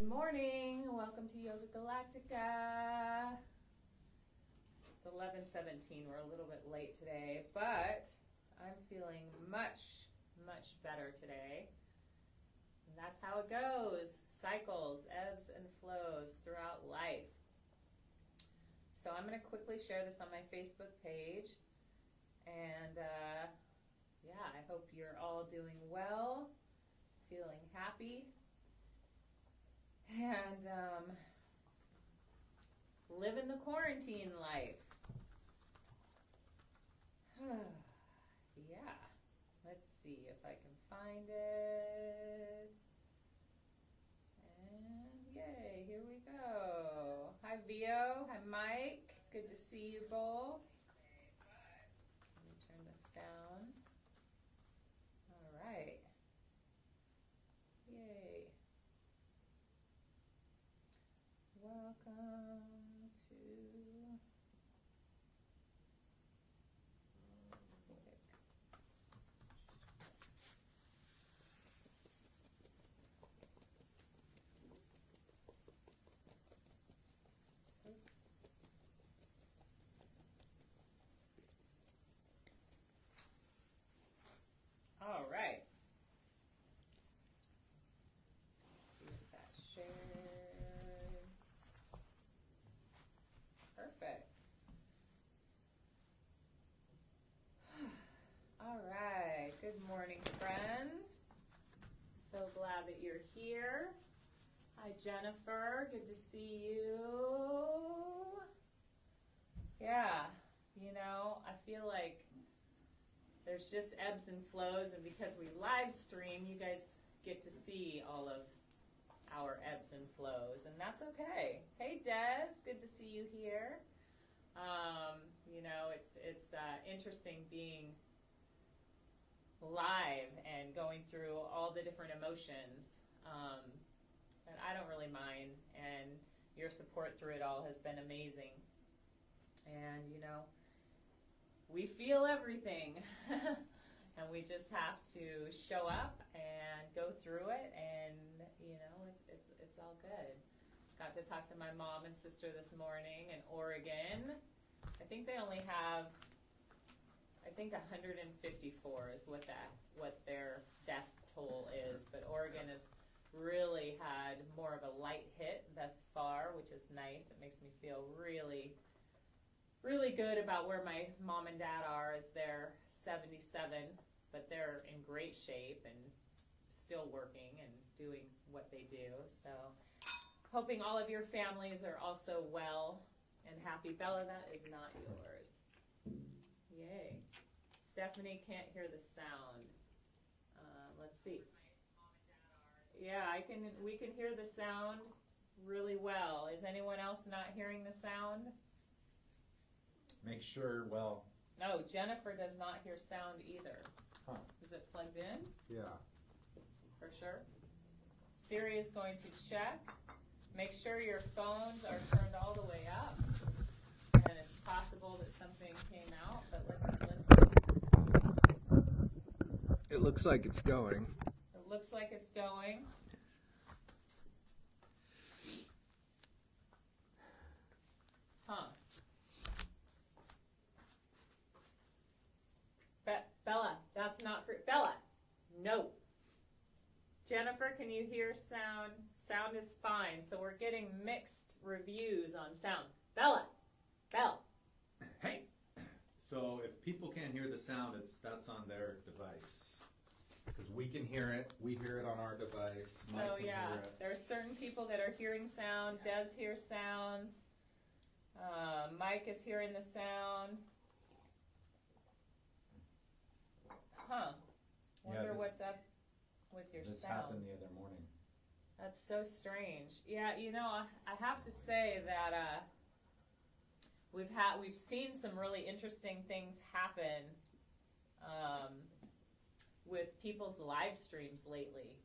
morning. Welcome to Yoga Galactica. It's 11:17. We're a little bit late today, but I'm feeling much, much better today. And that's how it goes. Cycles, ebbs and flows throughout life. So I'm going to quickly share this on my Facebook page. And I hope you're all doing well, feeling happy, and living the quarantine life. Yeah, let's see if I can find it. And yay, here we go. Hi Vio, hi Mike, good to see you both. Let me turn this down. All right. Yay. Welcome to all right. See if that's shared. Perfect. All right. Good morning, friends. So glad that you're here. Hi, Jennifer. Good to see you. Yeah, I feel like there's just ebbs and flows, and because we live stream, you guys get to see all of our ebbs and flows, and that's okay. Hey, Des, good to see you here. It's interesting being live and going through all the different emotions, and I don't really mind, and your support through it all has been amazing. And, we feel everything, and we just have to show up and go through it, and, it's all good. Got to talk to my mom and sister this morning in Oregon. I think they only have, 154 is what their death toll is, but Oregon has really had more of a light hit thus far, which is nice. It makes me feel really, really good about where my mom and dad are, as they're 77, but they're in great shape and still working and doing what they do. So hoping all of your families are also well and happy. Bella, that is not yours. Yay. Stephanie can't hear the sound. Let's see. Yeah, we can hear the sound really well. Is anyone else not hearing the sound? Make sure, No, Jennifer does not hear sound either. Huh. Is it plugged in? Yeah. For sure. Siri is going to check. Make sure your phones are turned all the way up. And it's possible that something came out, but let's see. It looks like it's going. It looks like it's going. Huh. Bella, that's not for Bella. No. Jennifer, can you hear sound? Sound is fine. So we're getting mixed reviews on sound. Bella. Hey. So if people can't hear the sound, that's on their device. Because we can hear it. We hear it on our device. Mike So can yeah, hear it. there's certain people that are hearing sound. Des hears sounds. Mike is hearing the sound. Huh. Wonder what's up with your this sound. This happened the other morning. That's so strange. Yeah, I have to say that we've seen some really interesting things happen with people's live streams lately.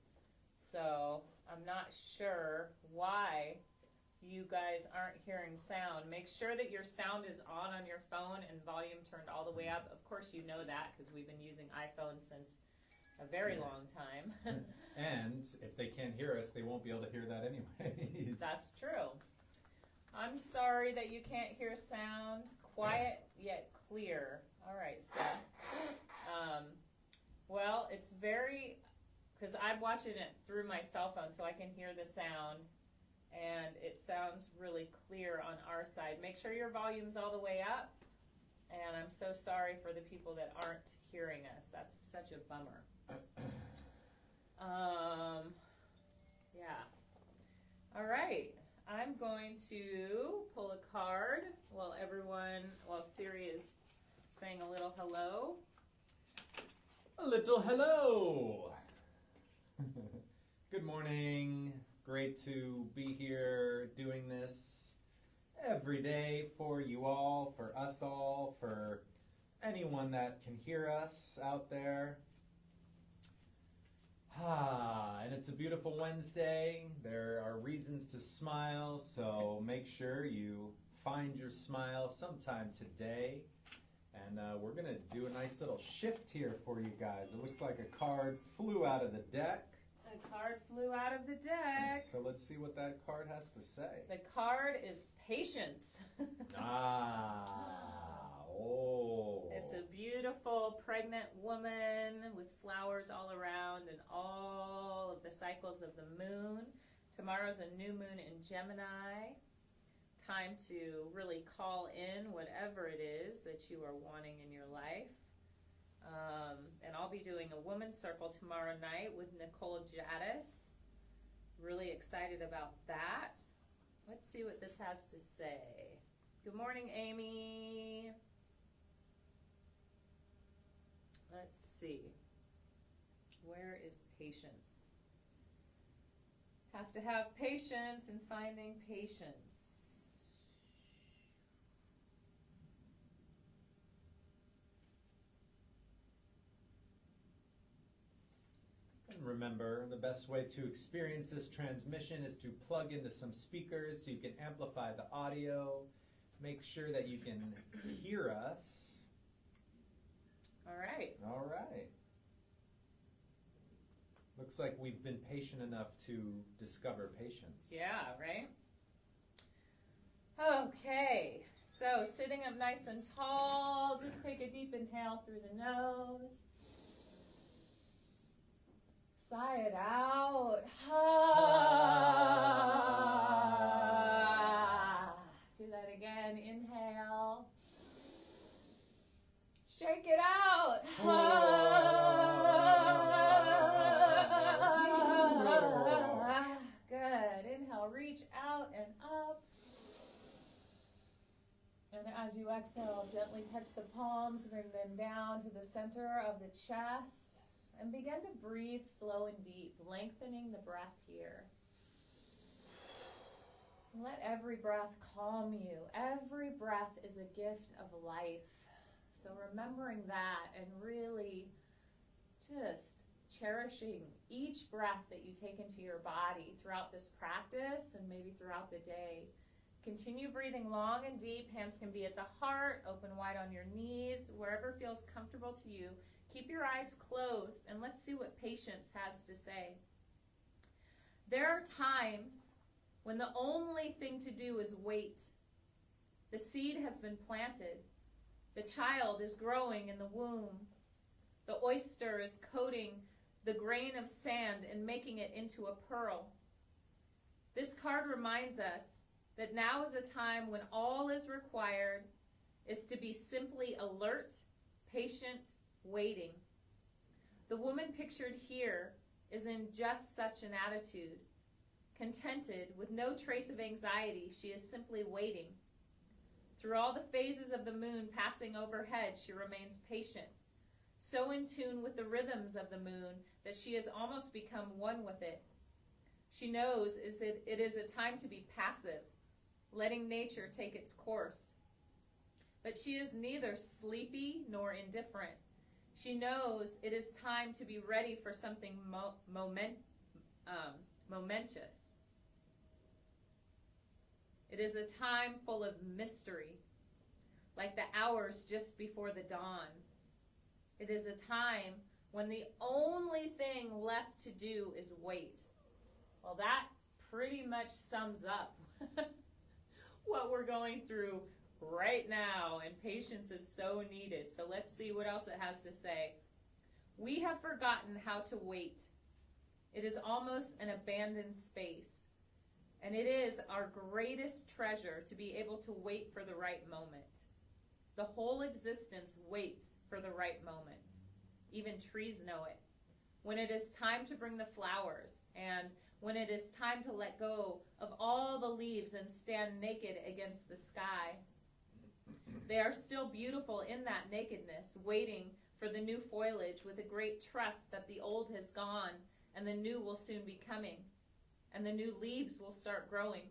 So I'm not sure why you guys aren't hearing sound. Make sure that your sound is on your phone and volume turned all the way up. Of course you know that because we've been using iPhones since a very long time. And if they can't hear us, they won't be able to hear that anyway. That's true. I'm sorry that you can't hear sound. Quiet yet clear. All right, Seth. Well, it's very, because I'm watching it through my cell phone so I can hear the sound, and it sounds really clear on our side. Make sure your volume's all the way up, and I'm so sorry for the people that aren't hearing us. That's such a bummer. Yeah. All right. I'm going to pull a card while Siri is saying a little hello. A little hello. Good morning. Great to be here doing this every day for you all, for us all, for anyone that can hear us out there. And it's a beautiful Wednesday. There are reasons to smile, so make sure you find your smile sometime today. And we're going to do a nice little shift here for you guys. It looks like a card flew out of the deck. A card flew out of the deck. So let's see what that card has to say. The card is patience. It's a beautiful pregnant woman with flowers all around and all of the cycles of the moon. Tomorrow's a new moon in Gemini. Time to really call in whatever it is that you are wanting in your life. And I'll be doing a women's circle tomorrow night with Nicole Jadis. Really excited about that. Let's see what this has to say. Good morning, Amy. Let's see. Where is patience? Have to have patience in finding patience. And remember, the best way to experience this transmission is to plug into some speakers so you can amplify the audio. Make sure that you can hear us. All right. All right. Looks like we've been patient enough to discover patience. Yeah, right? Okay. So, sitting up nice and tall, just take a deep inhale through the nose. Sigh it out. Do that again. Inhale. Shake it out. Good. Inhale, reach out and up. And as you exhale, gently touch the palms, bring them down to the center of the chest, and begin to breathe slow and deep, lengthening the breath here. Let every breath calm you. Every breath is a gift of life. So remembering that and really just cherishing each breath that you take into your body throughout this practice and maybe throughout the day. Continue breathing long and deep. Hands can be at the heart, open wide on your knees, wherever feels comfortable to you. Keep your eyes closed and let's see what patience has to say. There are times when the only thing to do is wait. The seed has been planted. The child is growing in the womb. The oyster is coating the grain of sand and making it into a pearl. This card reminds us that now is a time when all is required is to be simply alert, patient, waiting. The woman pictured here is in just such an attitude. Contented, with no trace of anxiety, she is simply waiting. Through all the phases of the moon passing overhead, she remains patient, so in tune with the rhythms of the moon that she has almost become one with it. She knows that it is a time to be passive, letting nature take its course. But she is neither sleepy nor indifferent. She knows it is time to be ready for something momentous. It is a time full of mystery, like the hours just before the dawn. It is a time when the only thing left to do is wait. Well, that pretty much sums up what we're going through right now, and patience is so needed. So let's see what else it has to say. We have forgotten how to wait. It is almost an abandoned space, and it is our greatest treasure to be able to wait for the right moment. The whole existence waits for the right moment. Even trees know it. When it is time to bring the flowers, and when it is time to let go of all the leaves and stand naked against the sky. They are still beautiful in that nakedness, waiting for the new foliage with a great trust that the old has gone and the new will soon be coming, and the new leaves will start growing.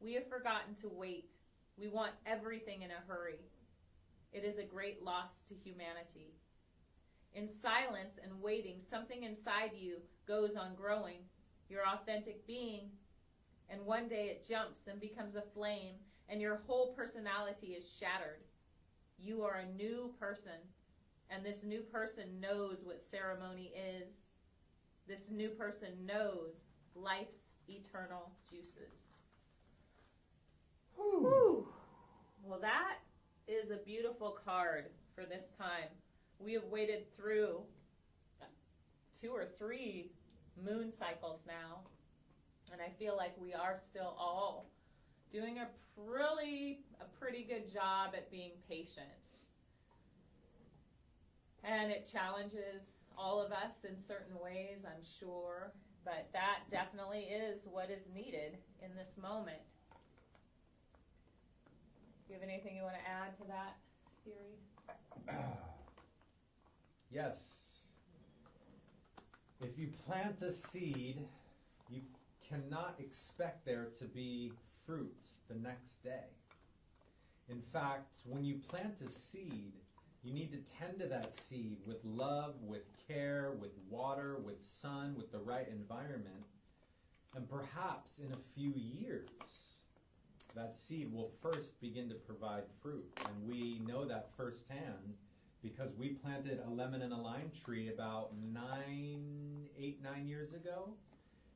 We have forgotten to wait. We want everything in a hurry. It is a great loss to humanity. In silence and waiting, something inside you goes on growing, your authentic being, and one day it jumps and becomes a flame, and your whole personality is shattered. You are a new person, and this new person knows what ceremony is. This new person knows life's eternal juices. Whew. Well, that is a beautiful card for this time. We have waited through 2 or 3 moon cycles now, and I feel like we are still all doing a pretty good job at being patient. And it challenges all of us in certain ways, I'm sure, but that definitely is what is needed in this moment. Do you have anything you want to add to that, Siri? Yes. If you plant a seed, you cannot expect there to be fruit the next day. In fact, when you plant a seed, you need to tend to that seed with love, with care, with water, with sun, with the right environment. And perhaps in a few years, that seed will first begin to provide fruit. And we know that firsthand because we planted a lemon and a lime tree about 8, 9 years ago.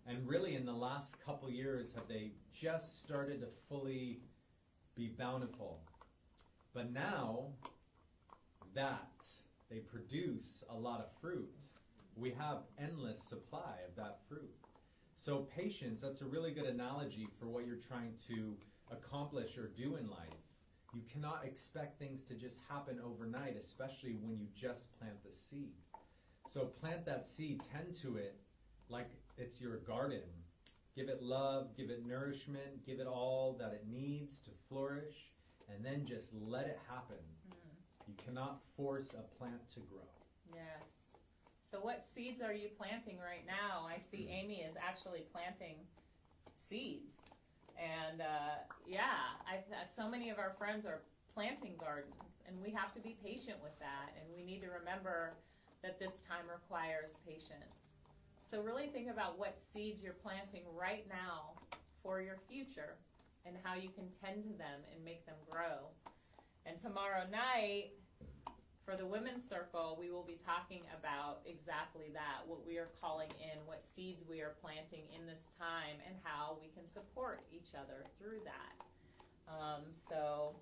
And really in the last couple years have they just started to fully be bountiful. But now that they produce a lot of fruit, we have endless supply of that fruit. So patience, that's a really good analogy for what you're trying to accomplish or do in life. You cannot expect things to just happen overnight, especially when you just plant the seed. So plant that seed, tend to it like it's your garden. Give it love, give it nourishment, give it all that it needs to flourish, and then just let it happen. You cannot force a plant to grow. Yes. So what seeds are you planting right now? I see Amy is actually planting seeds. And so many of our friends are planting gardens, and we have to be patient with that, and we need to remember that this time requires patience. So really think about what seeds you're planting right now for your future and how you can tend to them and make them grow. And tomorrow night, for the Women's Circle, we will be talking about exactly that, what we are calling in, what seeds we are planting in this time, and how we can support each other through that. So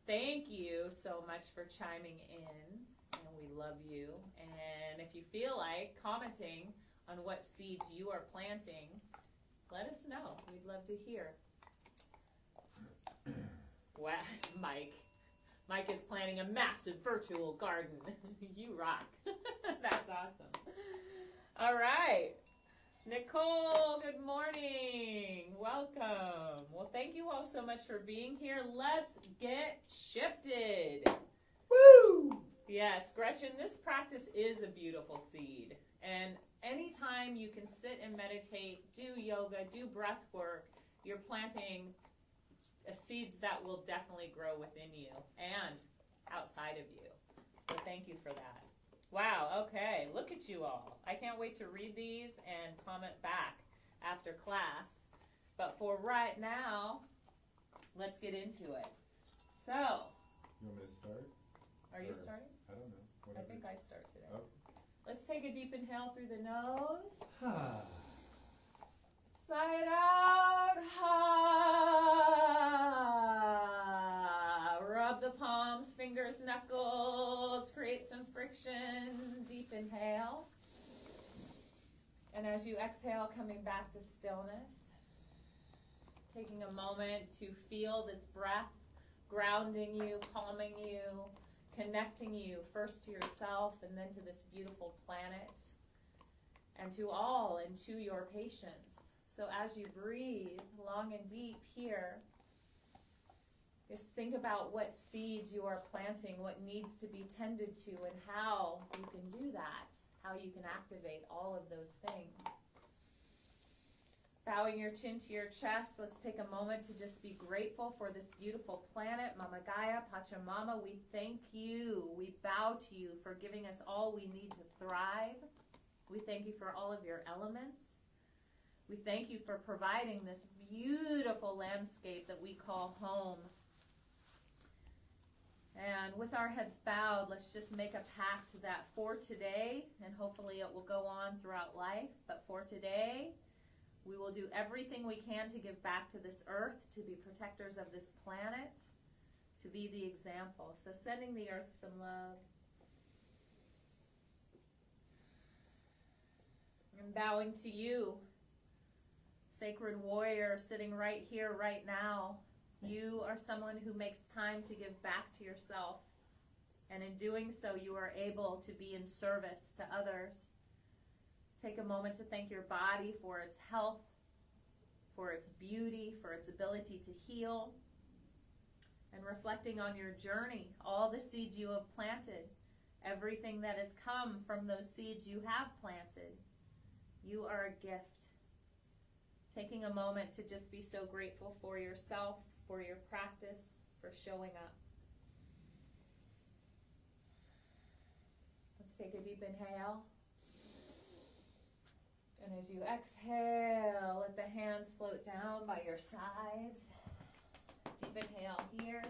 thank you so much for chiming in, and we love you. And if you feel like commenting on what seeds you are planting, let us know. We'd love to hear. Wow, Mike is planning a massive virtual garden. You rock. That's awesome. All right. Nicole, good morning. Welcome. Well, thank you all so much for being here. Let's get shifted. Woo! Yes, Gretchen, this practice is a beautiful seed. And anytime you can sit and meditate, do yoga, do breath work, you're planting seeds that will definitely grow within you and outside of you. So thank you for that. Wow, okay, look at you all. I can't wait to read these and comment back after class. But for right now, let's get into it. So, You want me to start? are you starting? I don't know. I think I start today. Oh. Let's take a deep inhale through the nose. Sigh it out. Rub the palms, fingers, knuckles. Create some friction. Deep inhale. And as you exhale, coming back to stillness. Taking a moment to feel this breath grounding you, calming you, connecting you first to yourself and then to this beautiful planet and to all and to your patients. So as you breathe long and deep here, just think about what seeds you are planting, what needs to be tended to, and how you can do that, how you can activate all of those things. Bowing your chin to your chest, let's take a moment to just be grateful for this beautiful planet. Mama Gaia, Pachamama, we thank you. We bow to you for giving us all we need to thrive. We thank you for all of your elements. We thank you for providing this beautiful landscape that we call home. And with our heads bowed, let's just make a pact that for today, and hopefully it will go on throughout life, but for today, we will do everything we can to give back to this earth, to be protectors of this planet, to be the example. So sending the earth some love. And bowing to you, sacred warrior sitting right here, right now. You are someone who makes time to give back to yourself. And in doing so, you are able to be in service to others. Take a moment to thank your body for its health, for its beauty, for its ability to heal, and reflecting on your journey, all the seeds you have planted, everything that has come from those seeds you have planted. You are a gift. Taking a moment to just be so grateful for yourself, for your practice, for showing up. Let's take a deep inhale. And as you exhale, let the hands float down by your sides. Deep inhale here.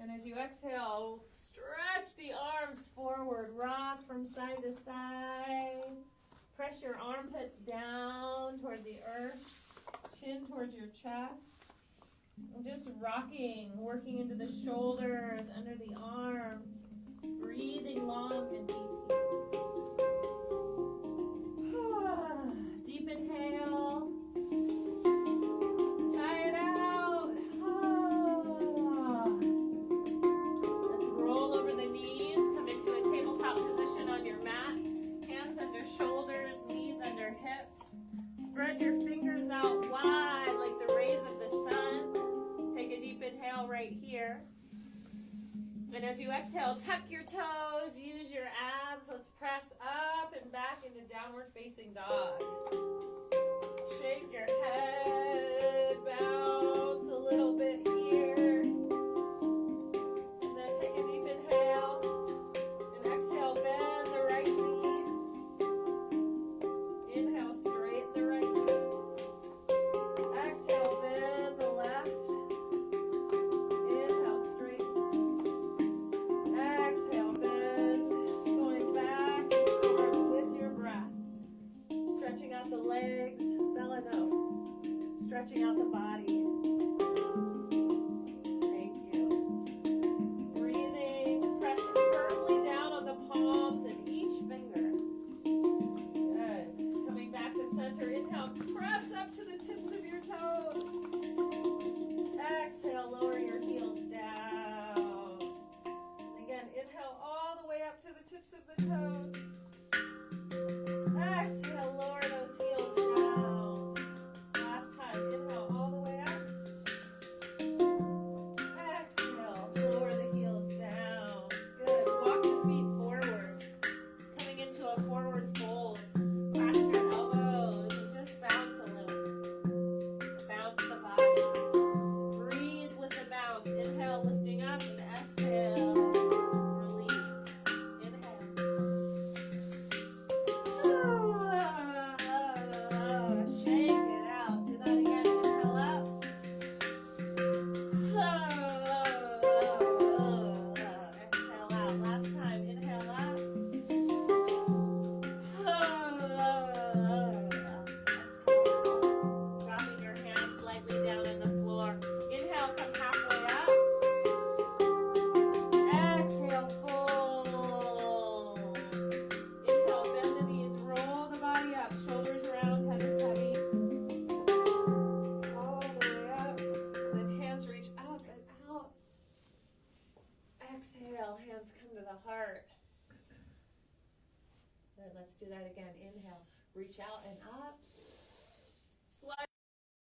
And as you exhale, stretch the arms forward, rock from side to side. Press your armpits down toward the earth, chin towards your chest. And just rocking, working into the shoulders, under the arms, breathing long and deep here. Deep inhale. Sigh it out. Let's roll over the knees. Come into a tabletop position on your mat. Hands under shoulders, knees under hips. Spread your fingers out wide like the rays of the sun. Take a deep inhale right here. And as you exhale, tuck your toes, use your abs. Let's press up and back into downward facing dog. Shake your head, bounce a little bit here. And then take a deep inhale. And exhale, bend the right knee. Inhale, straighten the right knee. Exhale, bend the left. Inhale, straighten. Exhale, bend. Just going back and forth with your breath. Stretching out the legs, belly no. Stretching out the body. Thank you. Breathing, pressing firmly down on the palms and each finger. Good. Coming back to center. Inhale, press up to the tips of your toes. Exhale, lower your heels down. And again, inhale all the way up to the tips of the toes. Exhale, lower those heels down. Last time, inhale all the way up. Exhale, lower the heels down. Good. Walk the feet forward. Coming into a forward fold. Clasp your elbows and just bounce a little. Bounce Good, let's do that again. Inhale, reach out and up. Slide.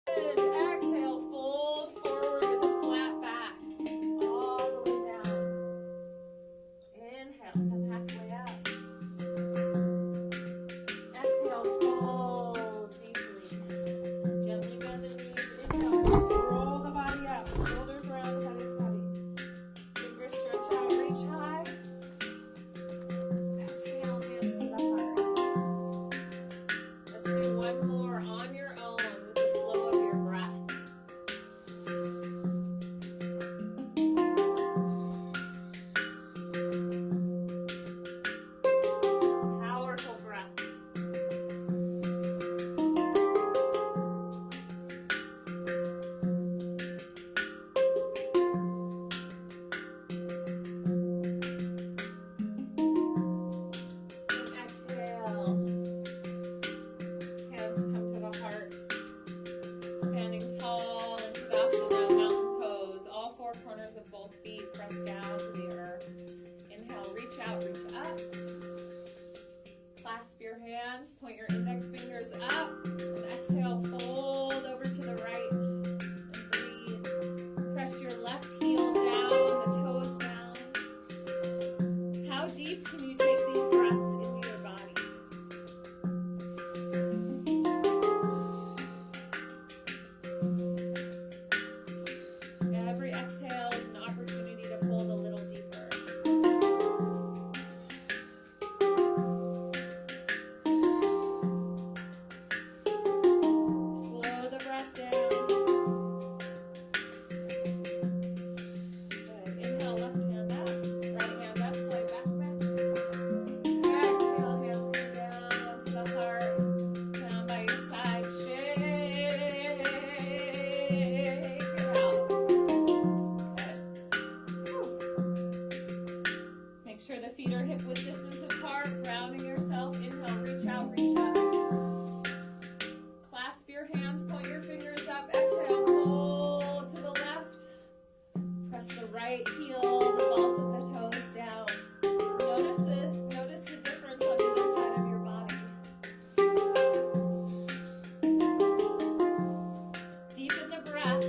Exhale, fold forward with a flat back. All the way down. Inhale, come halfway up. Exhale, fold deeply. Gently bend the knees. Inhale, roll the body up. Shoulders round, head is heavy. Fingers stretch out, reach high. Exhale, hands to the heart. Let's do one more on your own with the flow of your breath. Powerful breaths. And exhale. Hands come to the heart. Standing tall in Tadasana, mountain pose. All four corners of both feet press down to the earth. Inhale, reach out, reach up. Clasp your hands, point your index fingers up. And exhale, fold over to the right. And breathe. Press your left heel down, the toes down. How deep can you take these breaths into your body? Every exhale is an opportunity to fold a little deeper. Slow the breath down. Good. Inhale, left hand up. Right hand up, slide back, back. Exhale, hands come down to the heart. Down by your side. Shake it out. Make sure the feet are hip width distance apart, grounding yourself. Inhale, reach out, reach up. Clasp your hands, point your fingers up. Exhale, fold to the left. Press the right heel, the balls of the toes down. Notice the difference on either side of your body. Deepen the breath.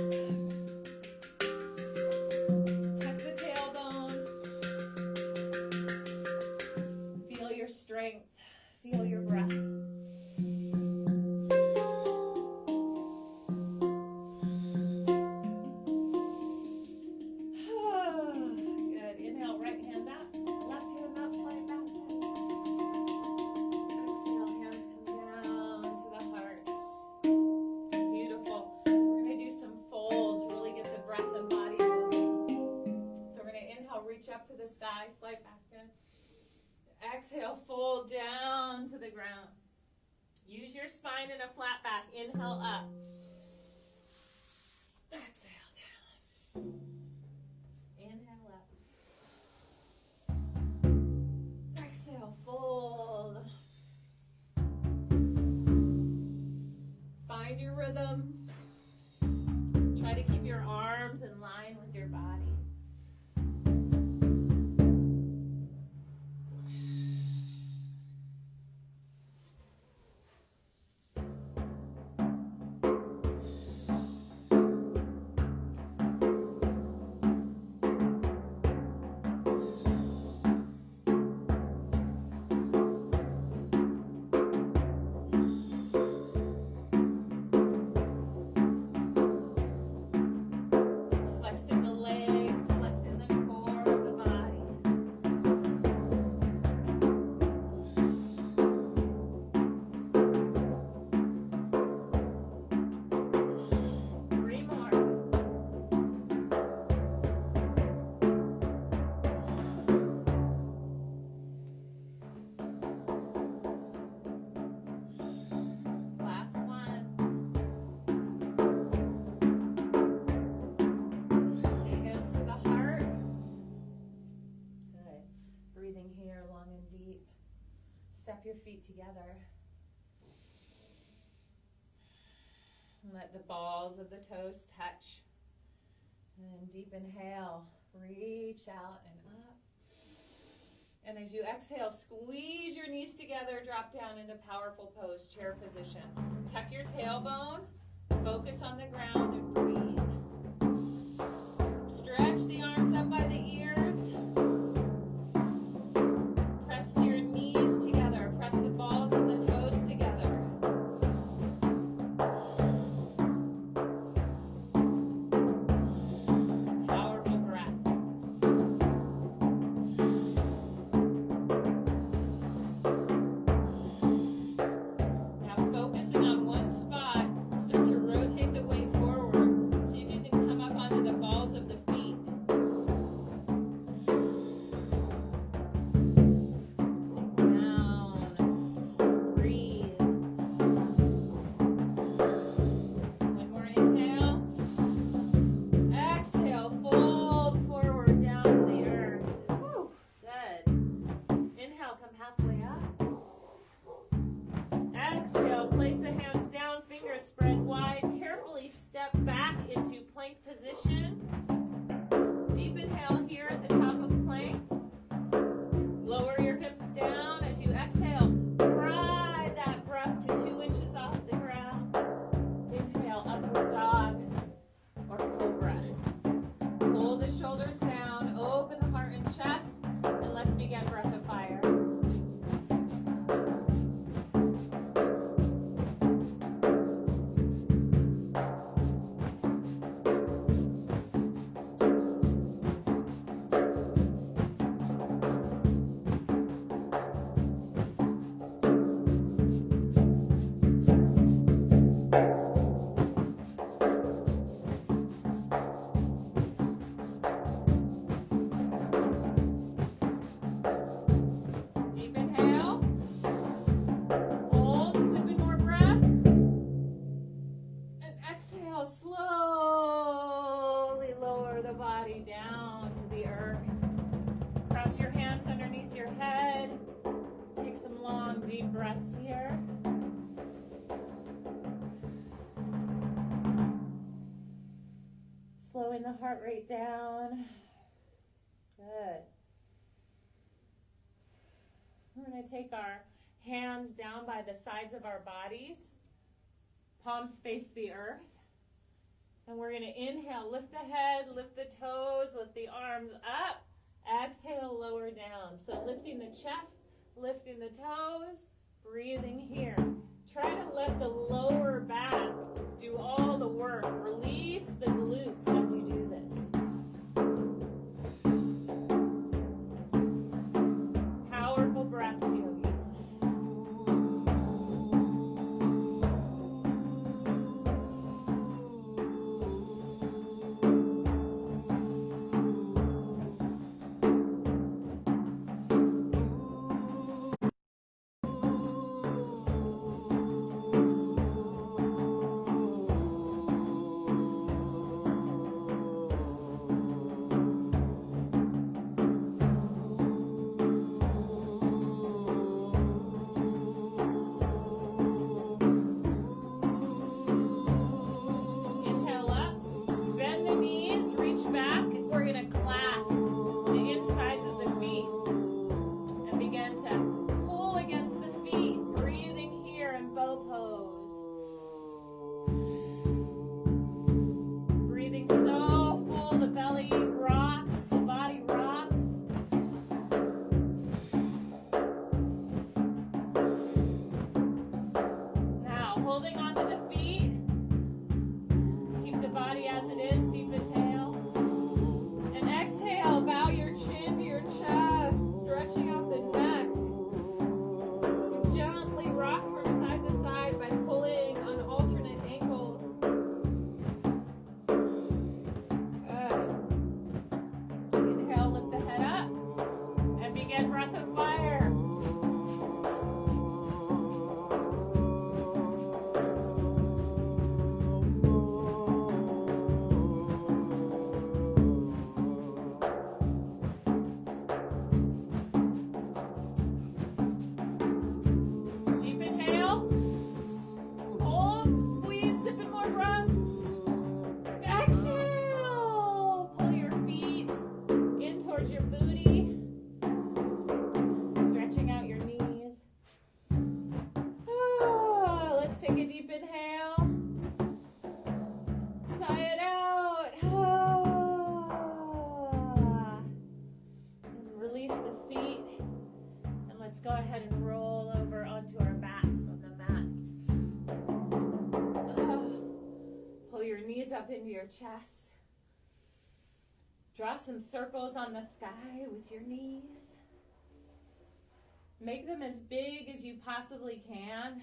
Tuck the tailbone. Feel your strength. Feel your breath. Good. Inhale, right hand up. Left hand up, slide back. Exhale, hands come down to the heart. Beautiful. We're going to do some folds, really get the breath and body moving. So we're going to inhale, reach up to the sky, slide back in. Exhale, fold down to the ground. Use your spine in a flat back. Inhale up. Exhale down. Inhale up. Exhale, fold. Find your rhythm. Try to keep your arms in line with your body. Flexing the legs, flexing the core of the body. Three more. Last one. Hands to the heart. Good. Breathing here long and deep. Step your feet together. And let the balls of the toes touch. And deep inhale. Reach out and up. And as you exhale, squeeze your knees together, drop down into powerful pose, chair position. Tuck your tailbone, focus on the ground, and breathe. Stretch the arms up by the ears. Press your knees together. Press the balls of the toes together. Powerful breaths. Now focusing on one spot, start to rotate the weight forward. See if you can come up onto the balls of the feet. Sit down. Breathe. One more inhale. Exhale, fold forward down to the earth. Whew, good. Inhale, come halfway up. Exhale, place the hands down, fingers spread wide. Carefully step back into plank position. Deep inhale here at the top of plank. Lower your hips down as you exhale. Ride that breath to 2 inches off the ground. Inhale, upward dog or cobra. Pull the shoulders down, open the heart and chest, and let's begin breath of fire. Deep inhale. Hold, sipping more breath. And exhale, slowly lower the body down to the earth. Cross your hands underneath your head. Take some long, deep breaths here. Slowing the heart rate down. Good. We're going to take our hands down by the sides of our bodies. Palms face the earth. And we're going to inhale, lift the head, lift the toes, lift the arms up. Exhale, lower down. So lifting the chest, lifting the toes, breathing here. Try to let the lower back do all the work. Release the glutes as you do this. Powerful breaths, yogis. Inhale up, bend the knees, reach back. We're going to clasp the insides of the feet and begin to pull against the feet, breathing here in bow pose. Breathing so full, the belly rocks, the body rocks. Now, holding onto the feet. Keep the body as it is. Deep inhale. And exhale. Bow your chin to your chest. Stretching out the neck. And gently rock from side to side by pulling on alternate ankles. Good. Inhale. Lift the head up. And begin breath of fire. Deep inhale. Hold, squeeze, sipping more breath. Exhale. Pull your feet in towards your booty. up into your chest. Draw some circles on the sky with your knees. Make them as big as you possibly can.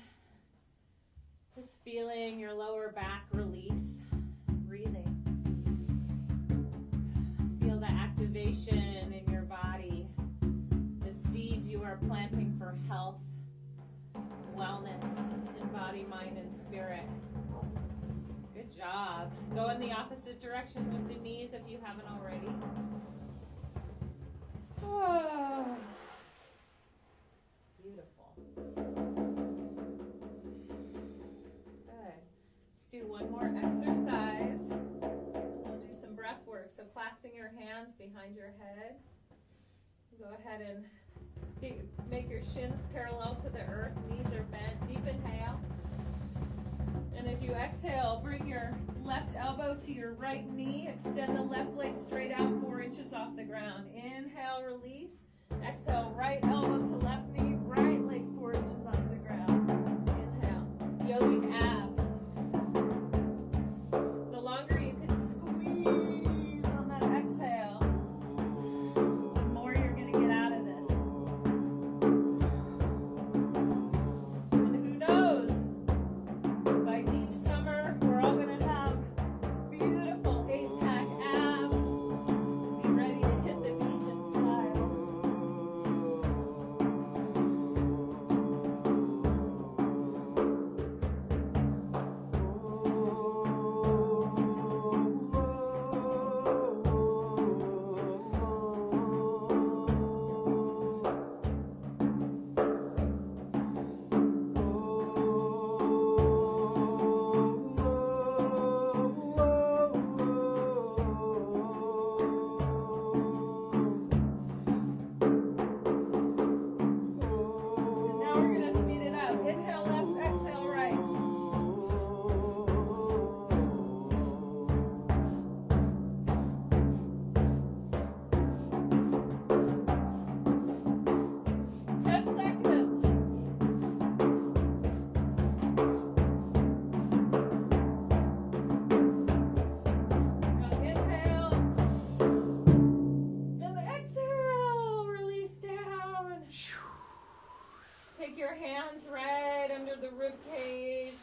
Just feeling your lower back release. Breathing. Feel the activation in your body. The seeds you are planting for health, wellness in body, mind, and spirit. Good job. Go in the opposite direction with the knees if you haven't already. Oh. Beautiful. Good. Let's do one more exercise. We'll do some breath work. So clasping your hands behind your head. Go ahead and make your shins parallel to the earth. Knees are bent. Deep inhale. And as you exhale, bring your left elbow to your right knee. Extend the left leg straight out 4 inches off the ground. Inhale, release. Exhale, right elbow to left knee. Right leg 4 inches off the ground. Inhale. Yogic abs. The longer you can squeeze on that exhale, the more you're going to get out of this. And who knows? By deep summer, we're all going to have beautiful 8-pack abs. Be ready to hit the beach in style. And now we're going to speed it up. Inhale left, exhale right. 10 seconds. Now inhale. And exhale. Release down. Take your hands right under the rib cage,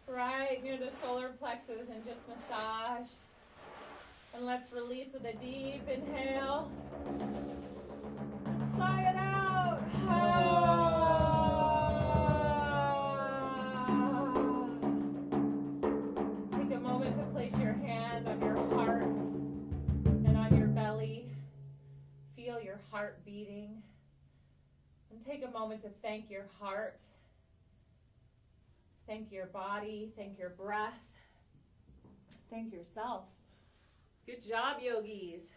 right near the solar plexus, and just massage. And let's release with a deep inhale. And sigh it out. Take a moment to place your hand on your heart and on your belly. Feel your heart beating. And take a moment to thank your heart, thank your body, thank your breath, thank yourself. Good job, yogis.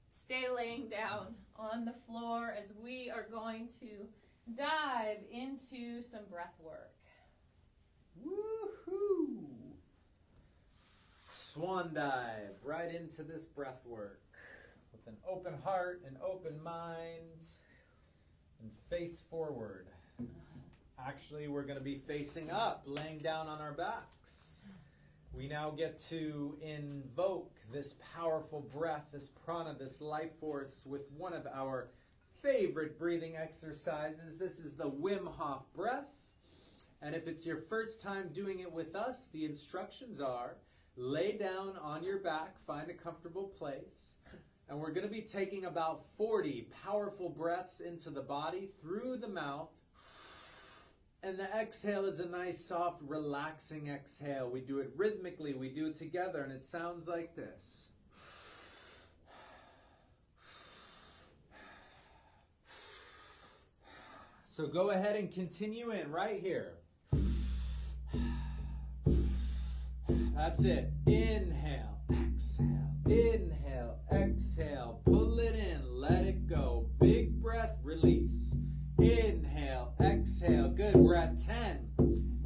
Stay laying down on the floor as we are going to dive into some breath work. Woohoo! Swan dive right into this breath work with an open heart and open mind. And face forward. Actually, we're going to be facing up, laying down on our backs. We now get to invoke this powerful breath, this prana, this life force with one of our favorite breathing exercises. This is the Wim Hof breath. And if it's your first time doing it with us, the instructions are lay down on your back, find a comfortable place. And we're going to be taking about 40 powerful breaths into the body through the mouth. And the exhale is a nice, soft, relaxing exhale. We do it rhythmically. We do it together, and it sounds like this. So go ahead and continue in right here. That's it. Inhale, exhale, inhale, exhale. Pull it in, let it go. Big breath, release. Inhale, exhale. Good, we're at 10.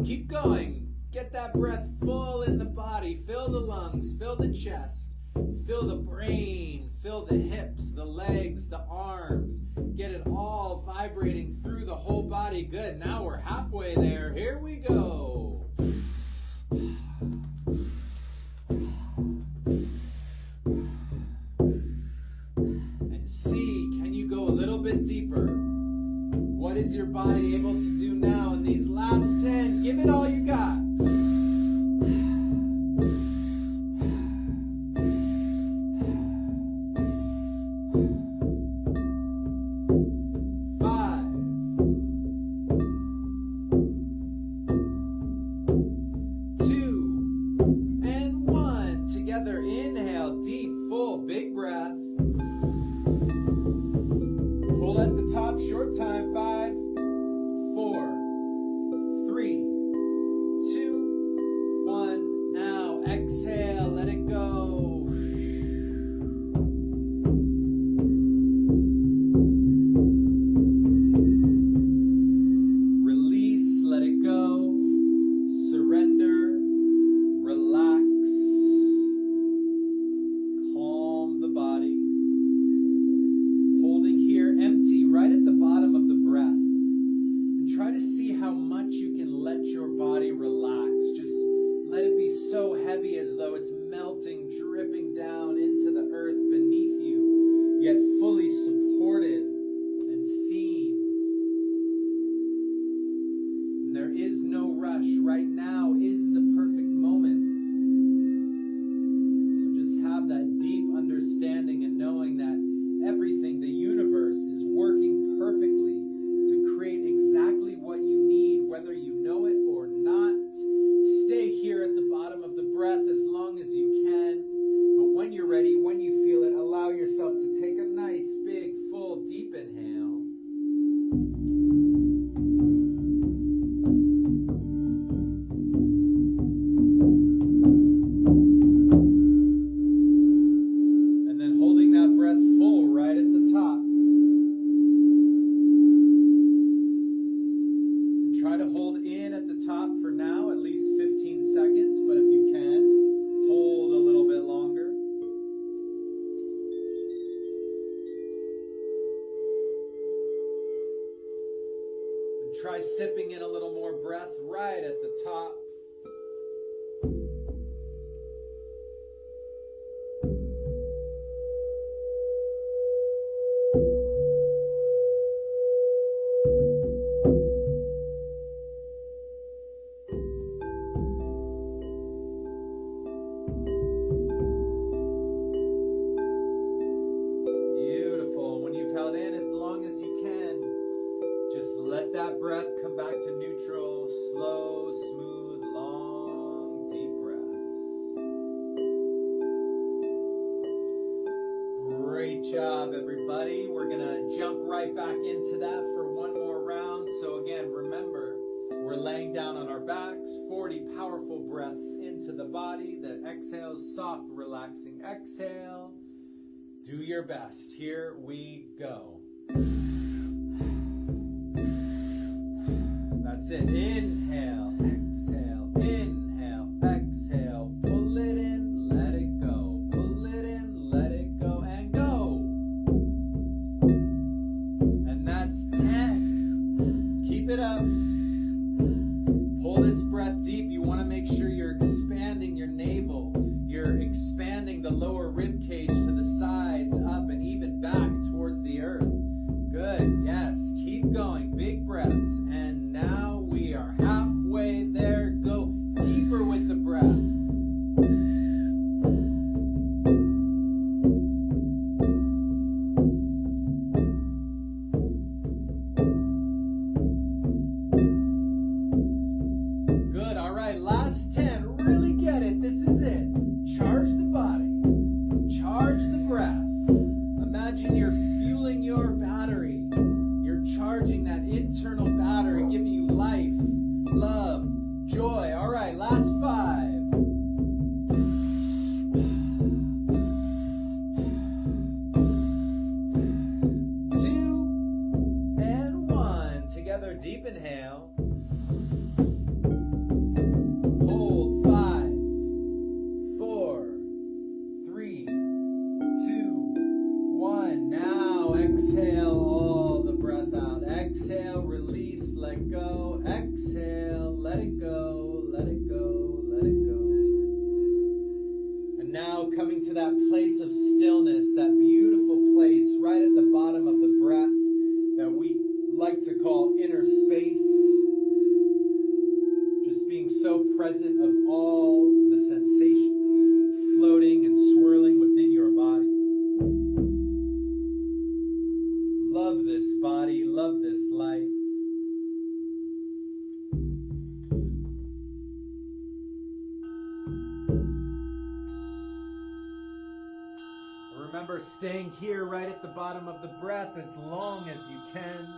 Keep going. Get that breath full in the body. Fill the lungs, fill the chest, fill the brain, fill the hips, the legs, the arms. Get it all vibrating through the whole body. Good, now we're halfway there. Here we go. body able to do now in these last 10. Give it all you got. 5, 2, and 1. Together, inhale, deep, full, big breath. Pull at the top, short time. 5, 4, 3, 2, 1. Now exhale, let it go. Release, let it go. Surrender, relax, calm the body. Holding here empty right at the bottom of the breath. And try to see how much you can let your body relax. Just let it be so heavy as though it's melting, dripping down into the earth beneath you, yet fully supported and seen. And there is no rush. Right now is the perfect moment. So just have that deep understanding and knowing that everything, the universe, is working perfectly to create exactly what you need, whether you know it or not. Stay here at the bottom of the breath as long as you can. But when you're ready, when you feel it, allow yourself to take a nice, big, full, deep inhale. And then holding that breath full right at the top. And try to hold in at the top for now, at least 15 seconds, but if you can, hold a little bit longer. And try sipping in a little more breath right at the top. Beautiful. When you've held in as long as you can, just let that breath come back to neutral. Slow, smooth, long, deep breaths. Great job, everybody. We're going to jump right back into that for one more round. So again, remember, we're laying down on our backs, 40 powerful breaths into the body. The exhales, soft, relaxing exhale. Do your best. Here we go. That's it. Inhale, exhale, inhale, exhale. Pull it in, let it go. Pull it in, let it go, and go. And that's 10. Keep it up. Pull this breath deep. You want to make sure you're expanding your navel. You're expanding the lower rib cage to the sides, up, and even back towards the earth. Good. Yes. Keep going. Big breaths. And now we are halfway there. Go deeper with the breath. Good. All right. Last 10. Really get it. This is it. Charge the body. Charge the breath. Imagine you're fueling your battery. You're charging that internal battery, giving you life, love, joy. All right, last 5. 2, and 1. Together, deep inhale. Hold 5, 4, 3, 2, 1. Now exhale all the breath out. Exhale, release, let go. Exhale, let it go, let it go, let it go. And now coming to that place of stillness, that beautiful place right at the bottom of the breath that we like to call inner present of all the sensation floating and swirling within your body. Love this body, love this life. Remember staying here right at the bottom of the breath as long as you can.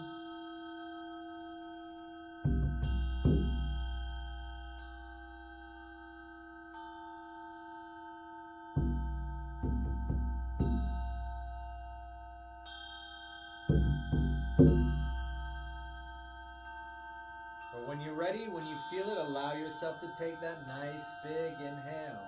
But when you're ready, when you feel it, allow yourself to take that nice big inhale.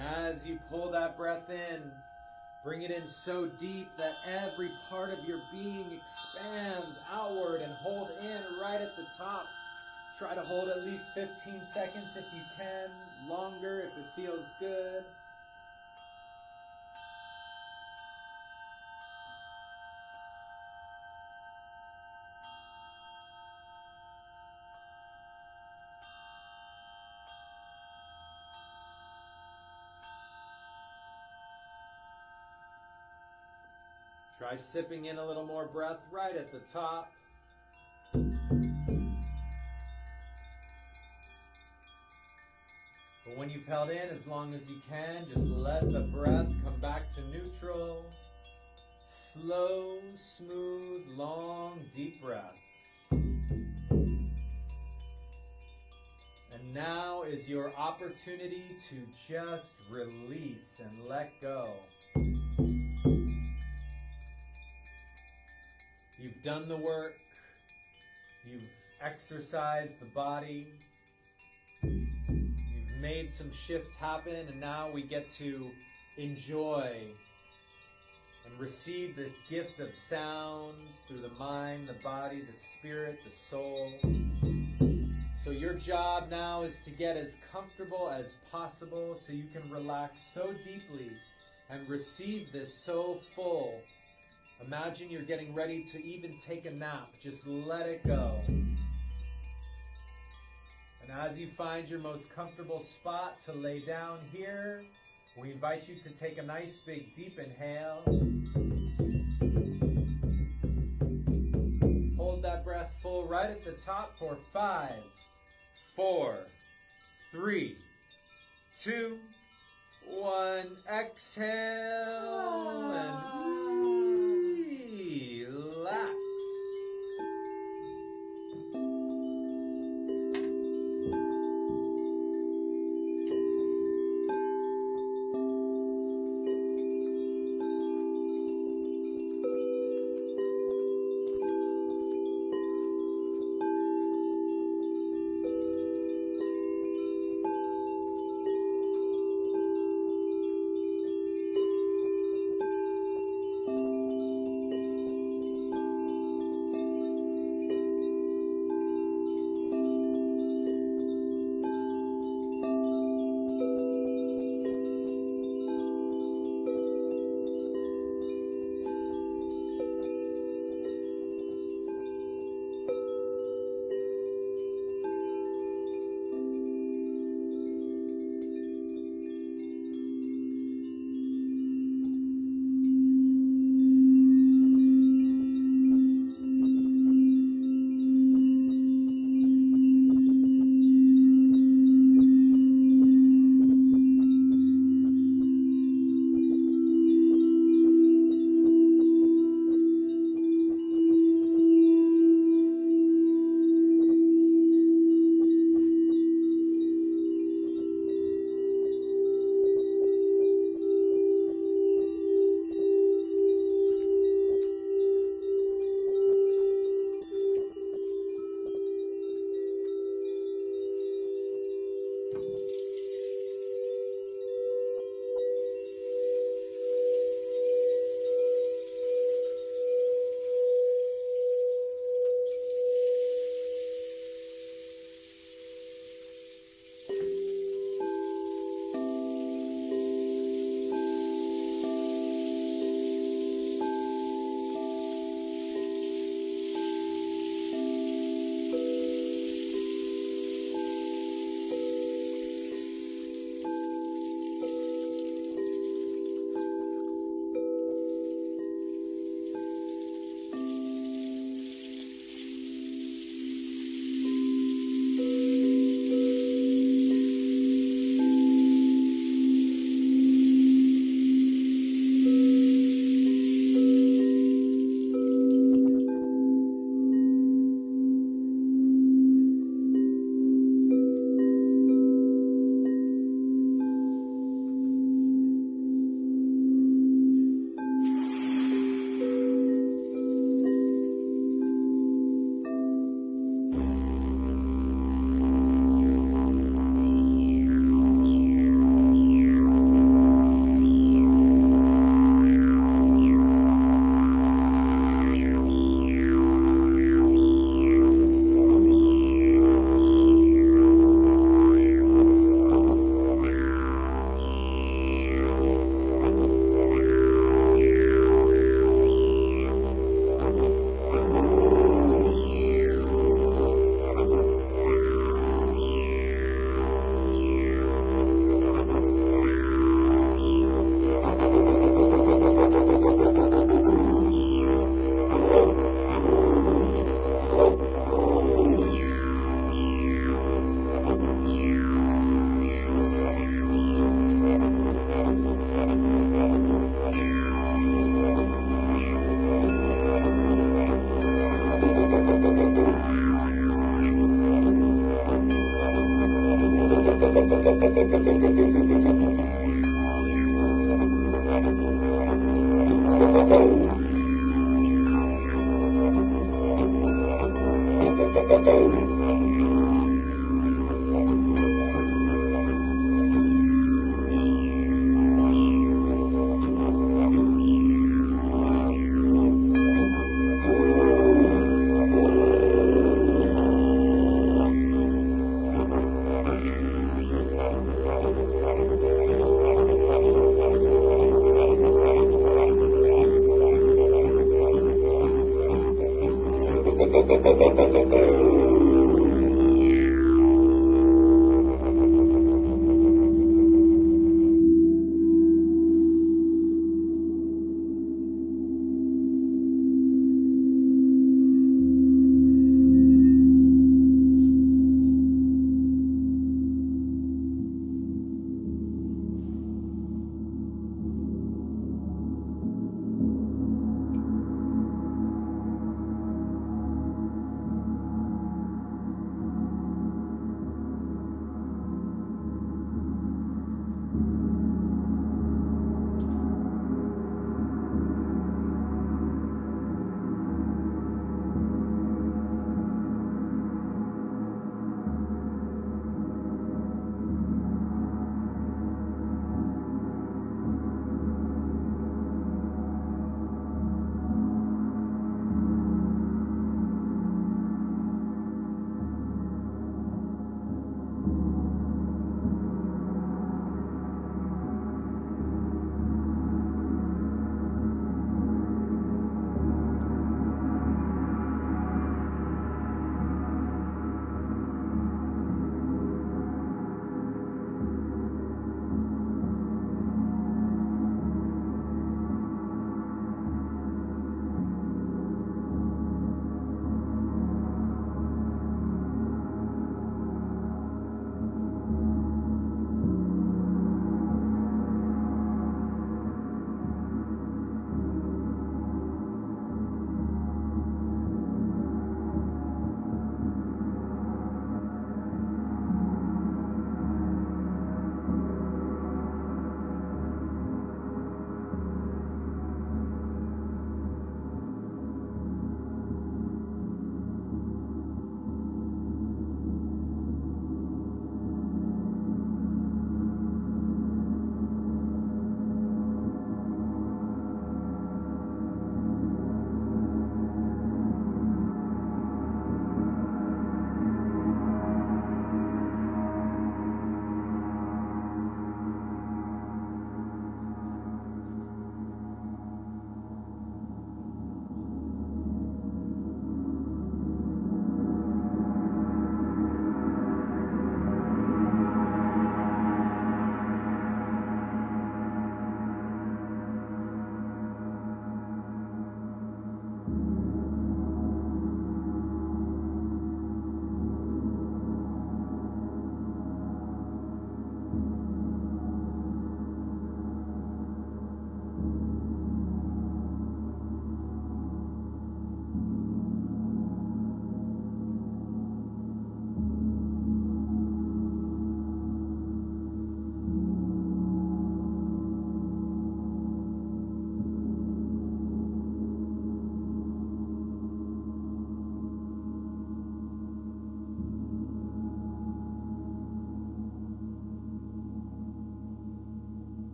As you pull that breath in, bring it in so deep that every part of your being expands outward, and hold in right at the top. Try to hold at least 15 seconds if you can, longer if it feels good. Try sipping in a little more breath right at the top. But when you've held in as long as you can, just let the breath come back to neutral. Slow, smooth, long, deep breaths. And now is your opportunity to just release and let go. You've done the work, you've exercised the body, you've made some shift happen, and now we get to enjoy and receive this gift of sound through the mind, the body, the spirit, the soul. So your job now is to get as comfortable as possible so you can relax so deeply and receive this so full. Imagine you're getting ready to even take a nap. Just let it go. And as you find your most comfortable spot to lay down here, we invite you to take a nice big deep inhale. Hold that breath full right at the top for 5, 4, 3, 2, 1. Exhale and relax.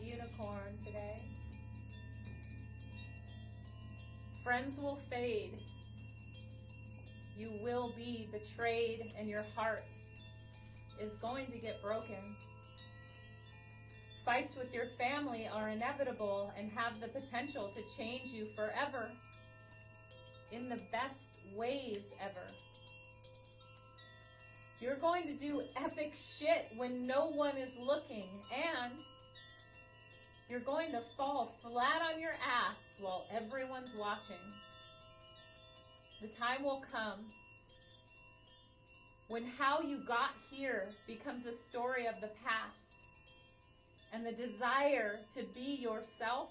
Unicorn today. Friends will fade. You will be betrayed, and your heart is going to get broken. Fights with your family are inevitable and have the potential to change you forever in the best ways ever. You're going to do epic shit when no one is looking, and you're going to fall flat on your ass while everyone's watching. The time will come when how you got here becomes a story of the past, and the desire to be yourself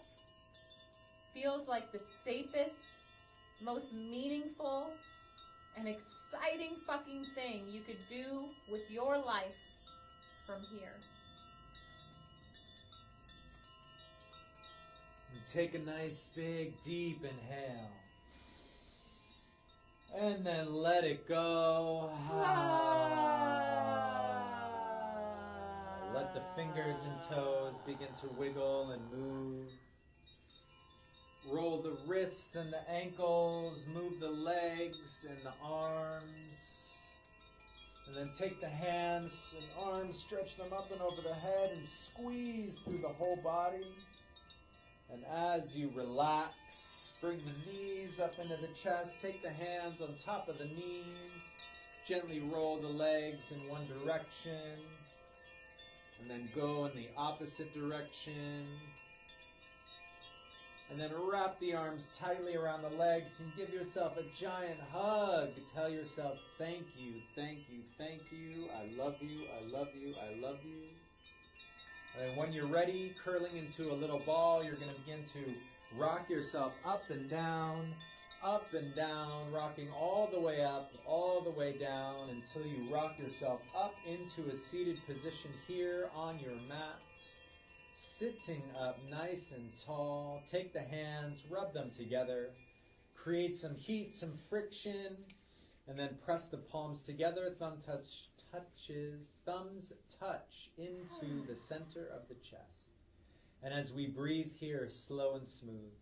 feels like the safest, most meaningful, and exciting fucking thing you could do with your life from here. And take a nice big deep inhale. And then let it go. Let the fingers and toes begin to wiggle and move. Roll the wrists and the ankles, move the legs and the arms. And then take the hands and arms, stretch them up and over the head and squeeze through the whole body. And as you relax, bring the knees up into the chest, take the hands on top of the knees, gently roll the legs in one direction, and then go in the opposite direction. And then wrap the arms tightly around the legs and give yourself a giant hug. Tell yourself, thank you, thank you, thank you, I love you, I love you, I love you. And when you're ready, curling into a little ball, you're going to begin to rock yourself up and down, rocking all the way up, all the way down, until you rock yourself up into a seated position here on your mat. Sitting up nice and tall. Take the hands, rub them together, create some heat, some friction, and then press the palms together. Thumbs touch into the center of the chest. And as we breathe here, slow and smooth,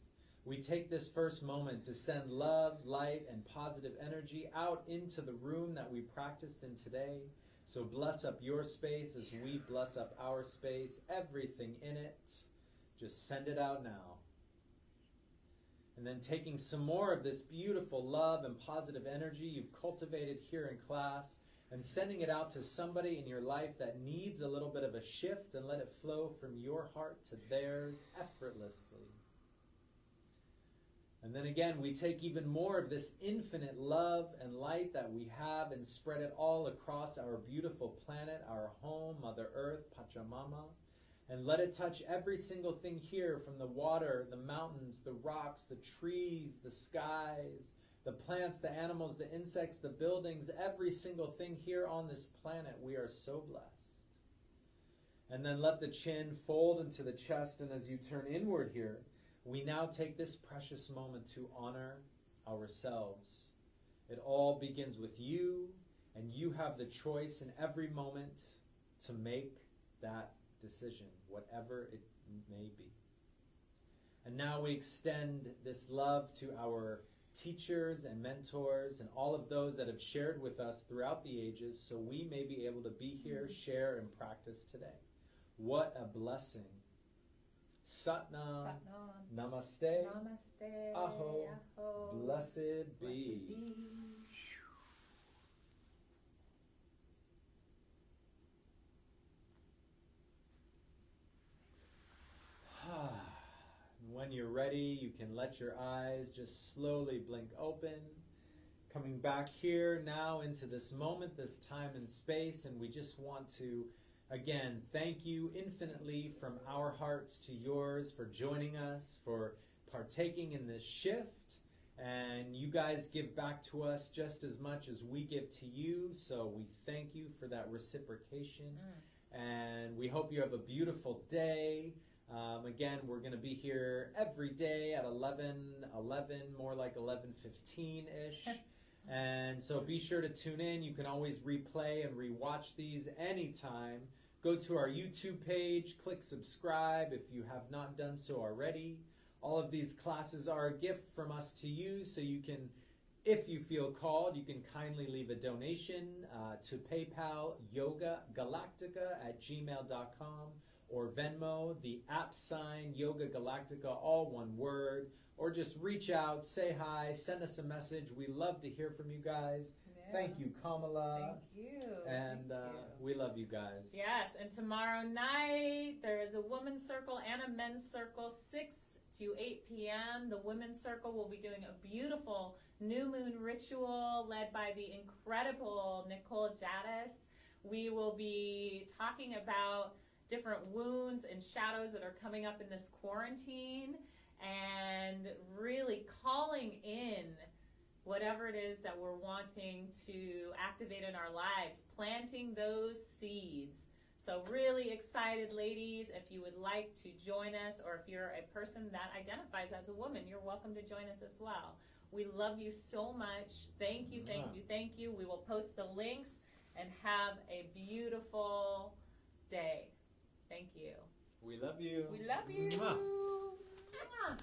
we take this first moment to send love, light, and positive energy out into the room that we practiced in today. So bless up your space as we bless up our space, everything in it. Just send it out now. And then taking some more of this beautiful love and positive energy you've cultivated here in class, and sending it out to somebody in your life that needs a little bit of a shift, and let it flow from your heart to theirs effortlessly. And then again, we take even more of this infinite love and light that we have and spread it all across our beautiful planet, our home, Mother Earth, Pachamama, and let it touch every single thing here, from the water, the mountains, the rocks, the trees, the skies, the plants, the animals, the insects, the buildings, every single thing here on this planet. We are so blessed. And then let the chin fold into the chest, and as you turn inward here, we now take this precious moment to honor ourselves. It all begins with you, and you have the choice in every moment to make that decision, whatever it may be. And now we extend this love to our teachers and mentors and all of those that have shared with us throughout the ages, so we may be able to be here, share, and practice today. What a blessing. Satnam, Namaste, Namaste, Aho, Aho, blessed be. When you're ready, you can let your eyes just slowly blink open. Coming back here now into this moment, this time and space, and we just want to again, thank you infinitely from our hearts to yours for joining us, for partaking in this shift. And you guys give back to us just as much as we give to you. So we thank you for that reciprocation. And we hope you have a beautiful day. Again, we're going to be here every day at 11, more like 11:15-ish. And so be sure to tune in. You can always replay and rewatch these anytime. Go to our YouTube page, click subscribe if you have not done so already. All of these classes are a gift from us to you, so you can, if you feel called, you can kindly leave a donation to PayPal, yogagalactica@gmail.com, or Venmo, the @ Yoga Galactica, all one word. Or just reach out, say hi, send us a message. We love to hear from you guys. Yeah. Thank you, Kamala. Thank you. And we love you guys. Yes, and tomorrow night there is a women's circle and a men's circle, 6 to 8 p.m. The Women's Circle will be doing a beautiful new moon ritual led by the incredible Nicole Jadis. We will be talking about different wounds and shadows that are coming up in this quarantine and really calling in whatever it is that we're wanting to activate in our lives, planting those seeds. So really excited, ladies. If you would like to join us, or if you're a person that identifies as a woman, you're welcome to join us as well. We love you so much. Thank you, thank you, thank you. We will post the links, and have a beautiful day. Thank you. We love you. We love you. Mwah. Mwah.